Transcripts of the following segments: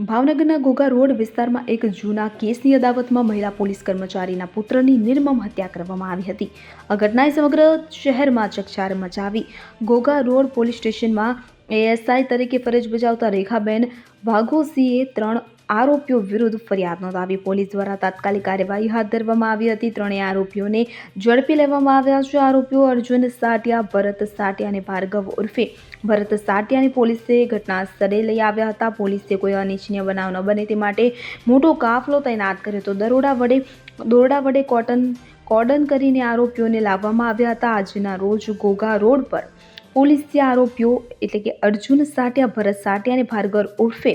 ભાવનગરના ઘોઘા રોડ વિસ્તારમાં એક જૂના કેસની અદાવતમાં મહિલા પોલીસ કર્મચારીના પુત્રની નિર્મમ હત્યા કરવામાં આવી હતી. આ ઘટનાએ સમગ્ર શહેરમાં ચકચાર મચાવી. ઘોઘા રોડ પોલીસ સ્ટેશનમાં એએસઆઈ તરીકે ફરજ બજાવતા રેખાબેન વાઘોસીએ 3 આરોપીઓ વિરુદ્ધ ફરિયાદ નોંધાવી. પોલીસ દ્વારા તાત્કાલિક કાર્યવાહી હાથ ધરવામાં આવી હતી. ત્રણેય આરોપીઓને ઝડપી લેવામાં આવ્યા છે. આરોપીઓ અર્જુન સાટિયા, ભરત સાટિયા અને ભાર્ગવ ઉર્ફે ભરત સાટિયાની પોલીસે ઘટના સ્થળે લઈ આવ્યા હતા. પોલીસે કોઈ અનિચ્છનીય બનાવ ન બને તે માટે મોટો કાફલો તૈનાત કર્યો હતો. દોરડા વડે કોર્ડન કરીને આરોપીઓને લાવવામાં આવ્યા હતા. આજના રોજ ઘોઘા રોડ પર પોલીસે આરોપીઓ એટલે કે અર્જુન સાટિયા, ભરત સાટિયા અને ભાર્ગવ ઉર્ફે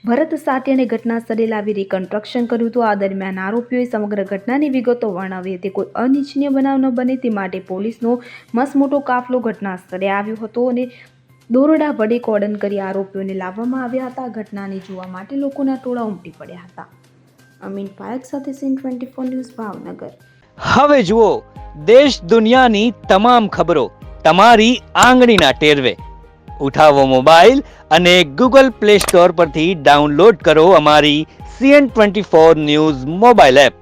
ભરત સાટિયાને ઘટના સ્થળે લાવી રિકન્સ્ટ્રક્શન કર્યું હતું. આ દરમિયાન આરોપીઓએ સમગ્ર ઘટનાની વિગતો વર્ણવી હતી. કોઈ અનિચ્છનીય બનાવ ન બને તે માટે પોલીસનો મસમોટો કાફલો ઘટના સ્થળે આવ્યો હતો અને દોરડા વડે કોર્ડન કરી આરોપીઓને લાવવામાં આવ્યા હતા. ઘટનાને જોવા માટે લોકોના ટોળા ઉમટી પડ્યા હતા. અમીન પાયક સાથે સીન 24 ન્યૂઝ ભાવનગર. હવે જુઓ દેશ દુનિયાની તમામ ખબરો તમારી આંગળીના ટેરવે. ઉઠાવો મોબાઈલ અને ગૂગલ પ્લે સ્ટોર પરથી ડાઉનલોડ કરો અમારી CN24 ન્યૂઝ મોબાઈલ એપ.